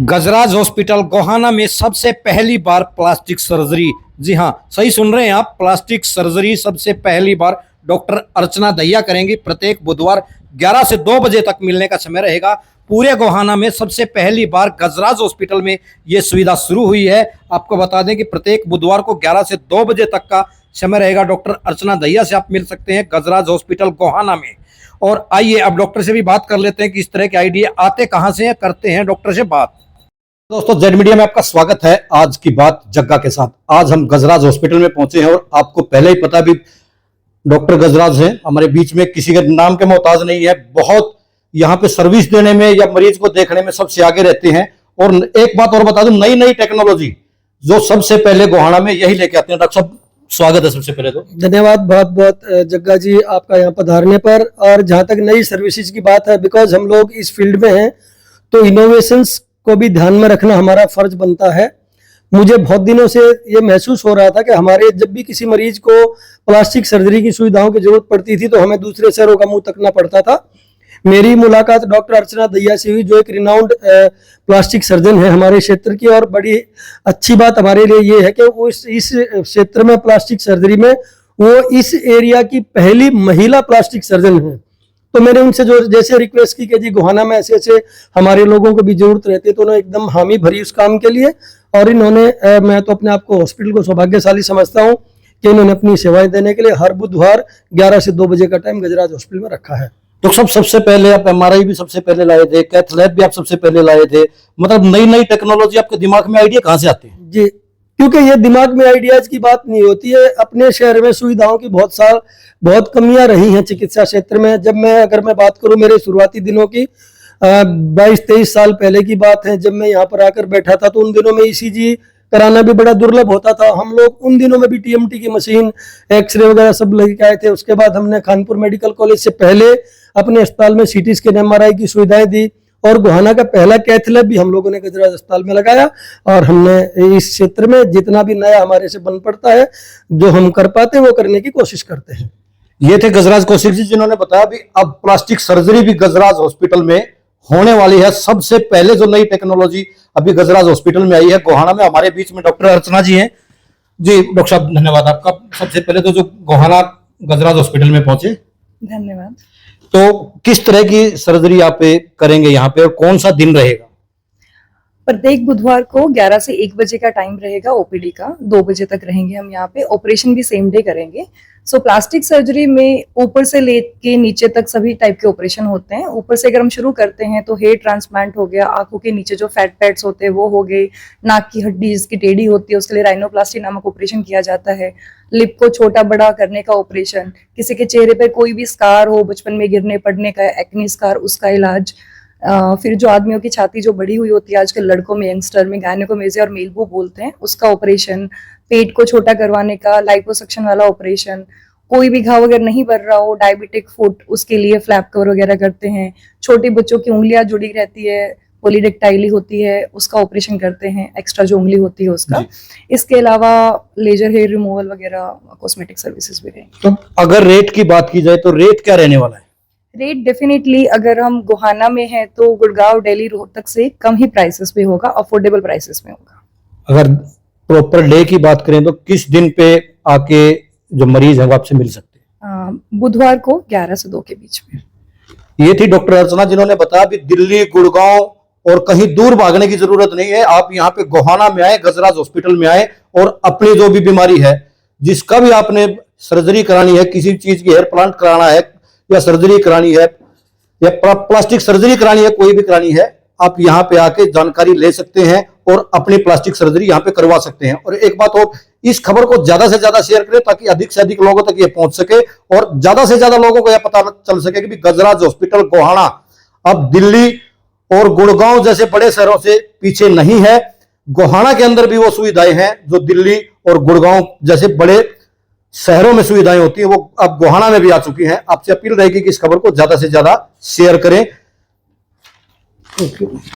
गजराज hospital Gohana में सबसे पहली बार प्लास्टिक सर्जरी। जी हाँ, सही सुन रहे हैं आप, प्लास्टिक सर्जरी सबसे पहली बार डॉक्टर अर्चना दहिया करेंगी। प्रत्येक बुधवार 11 से 2 बजे तक मिलने का समय रहेगा। पूरे गोहाना में सबसे पहली बार गजराज हॉस्पिटल में ये सुविधा शुरू हुई है। आपको बता दें कि प्रत्येक बुधवार को 11 से 2 बजे तक का समय रहेगा। डॉक्टर अर्चना दहिया से आप मिल सकते हैं गजराज हॉस्पिटल गोहाना में। और आइए अब डॉक्टर से भी बात कर लेते हैं कि इस तरह के आइडिया आते कहाँ से हैं। करते हैं डॉक्टर से बात। दोस्तों, जेड मीडिया में आपका स्वागत है। आज की बात जग्गा के साथ। आज हम गजराज हॉस्पिटल में पहुंचे हैं और आपको पहले ही पता भी डॉक्टर गजराज हैं हमारे बीच में, किसी के नाम के मोहताज नहीं है। बहुत यहाँ पे सर्विस देने में या मरीज को देखने में सबसे आगे रहते हैं। और एक बात और बता दूं, नई नई टेक्नोलॉजी जो सबसे पहले गोहाना में यही लेके आते हैं। डॉक्टर साहब, स्वागत है सबसे पहले तो। धन्यवाद बहुत बहुत जग्गा जी आपका यहाँ पधारने पर। और जहाँ तक नई सर्विसेज की बात है, बिकॉज हम लोग इस फील्ड में हैं तो इनोवेशंस को भी ध्यान में रखना हमारा फर्ज बनता है। मुझे बहुत दिनों से ये महसूस हो रहा था कि हमारे जब भी किसी मरीज को प्लास्टिक सर्जरी की सुविधाओं की जरूरत पड़ती थी तो हमें दूसरे शहरों का मुंह तकना पड़ता था। मेरी मुलाकात डॉक्टर अर्चना दहिया से हुई, जो एक रिनाउंड प्लास्टिक सर्जन है हमारे क्षेत्र की। और बड़ी अच्छी बात हमारे लिए ये है कि वो इस क्षेत्र में प्लास्टिक सर्जरी में वो इस एरिया की पहली महिला प्लास्टिक सर्जन है। तो मैंने उनसे जो जैसे रिक्वेस्ट की कि जी गोहाना में ऐसे ऐसे हमारे लोगों को भी जरूरत रहती है, तो उन्होंने एकदम हामी भरी उस काम के लिए। और इन्होंने मैं तो अपने आप को हॉस्पिटल को सौभाग्यशाली समझता हूँ कि इन्होंने अपनी सेवाएं देने के लिए हर बुधवार 11 से 2 बजे का टाइम गजराज हॉस्पिटल में रखा है। तो सबसे पहले आप एमआरआई भी सबसे पहले लाए थे, कैथ लैब भी आप सबसे पहले लाए थे। मतलब नई नई टेक्नोलॉजी आपके दिमाग में आइडिया कहाँ से आते हैं? जी, क्योंकि ये दिमाग में आइडियाज की बात नहीं होती है। अपने शहर में सुविधाओं की बहुत कमियां रही हैं चिकित्सा क्षेत्र में। अगर मैं बात करूं मेरे शुरुआती दिनों की, 22-23 साल पहले की बात है, जब मैं यहाँ पर आकर बैठा था तो उन दिनों में ईसीजी कराना भी बड़ा दुर्लभ होता था। हम लोग उन दिनों में भी टीएमटी की मशीन, एक्सरे वगैरह सब लेके आए थे। उसके बाद हमने खानपुर मेडिकल कॉलेज से पहले अपने अस्पताल में सीटी स्कैन, एमआरआई की सुविधाएं दी। और गोहाना का पहला कैथ लैब भी हम लोगों ने गजराज अस्पताल में लगाया। और हमने इस क्षेत्र में जितना भी नया हमारे से बन पड़ता है, जो हम कर पाते हैं वो करने की कोशिश करते हैं। ये थे गजराज कौशिक जी, जिन्होंने बताया भी अब प्लास्टिक सर्जरी भी गजराज हॉस्पिटल में होने वाली है। सबसे पहले जो नई टेक्नोलॉजी अभी गजराज हॉस्पिटल में आई है गोहाना में। हमारे बीच में डॉक्टर अर्चना जी हैं। जी डॉक्टर साहब, धन्यवाद आपका। सबसे पहले तो जो गोहाना गजराज हॉस्पिटल में पहुंचे, धन्यवाद। तो किस तरह की सर्जरी आप करेंगे यहाँ पे और कौन सा दिन रहेगा? प्रत्येक बुधवार को 11 से 1 बजे का टाइम रहेगा ओपीडी का। 2 बजे तक रहेंगे हम यहाँ पे। ऑपरेशन भी सेम डे करेंगे। प्लास्टिक सर्जरी में ऊपर से लेके नीचे तक सभी टाइप के ऑपरेशन होते हैं। ऊपर से अगर हम शुरू करते हैं तो हेयर ट्रांसप्लांट हो गया, आंखों के नीचे जो फैट पैड्स होते हैं वो हो गए, नाक की हड्डी जिसकी टेढ़ी होती है उसके लिए राइनोप्लास्टी नामक ऑपरेशन किया जाता है, लिप को छोटा बड़ा करने का ऑपरेशन, किसी के चेहरे पर कोई भी स्कार हो बचपन में गिरने पड़ने का, एक्नी स्कार, उसका इलाज, फिर जो आदमियों की छाती जो बड़ी हुई होती है आजकल लड़कों में, यंगस्टर में, गायनेकोमेजिया और मेलबो बोलते हैं, उसका ऑपरेशन, पेट को छोटा करवाने का लाइपोसक्शन वाला ऑपरेशन, कोई भी घाव अगर नहीं भर रहा हो, डायबिटिक फुट, उसके लिए फ्लैप कवर वगैरह करते हैं। छोटे बच्चों की उंगलियां जुड़ी रहती है, पॉलीडेक्टाइली होती है, उसका ऑपरेशन करते हैं, एक्स्ट्रा जो उंगली होती है उसका। इसके अलावा लेजर हेयर रिमूवल वगैरह कॉस्मेटिक सर्विसेज भी रहेंगे। तो अगर रेट की बात की जाए तो रेट क्या रहने वाला है? रेट डेफिनेटली अगर हम गोहाना में हैं तो गुड़गांव, दिल्ली, रोहतक से कम ही प्राइसेस पे होगा, अफोर्डेबल प्राइसेस में होगा। अगर प्रॉपर डे की बात करें तो किस दिन पे आके जो मरीज है वो आपसे मिल सकते हैं? बुधवार को 11 से 2 के बीच में। ये थी डॉक्टर अर्चना, जिन्होंने बताया कि दिल्ली, गुड़गांव और कहीं दूर भागने की जरूरत नहीं है। आप यहाँ पे गोहाना में आए, गजराज हॉस्पिटल में आए और अपनी जो भी बीमारी है, जिसका भी आपने सर्जरी करानी है, किसी चीज की हेयर प्लांट कराना है या सर्जरी करानी है या प्लास्टिक सर्जरी करानी है, कोई भी करानी है, आप यहाँ पे आके जानकारी ले सकते हैं और अपनी प्लास्टिक सर्जरी यहाँ पे करवा सकते हैं। और एक बात और, इस खबर को ज्यादा से ज्यादा शेयर करें ताकि अधिक से अधिक लोगों तक ये पहुंच सके और ज्यादा से ज्यादा लोगों को यह पता चल सके कि गजराज हॉस्पिटल गोहाना अब दिल्ली और गुड़गांव जैसे बड़े शहरों से पीछे नहीं है। गोहाना के अंदर भी वो सुविधाएं हैं जो दिल्ली और गुड़गांव जैसे बड़े शहरों में सुविधाएं होती है, वो अब गोहाना में भी आ चुकी हैं। आपसे अपील रहेगी कि इस खबर को ज्यादा से ज्यादा शेयर करें।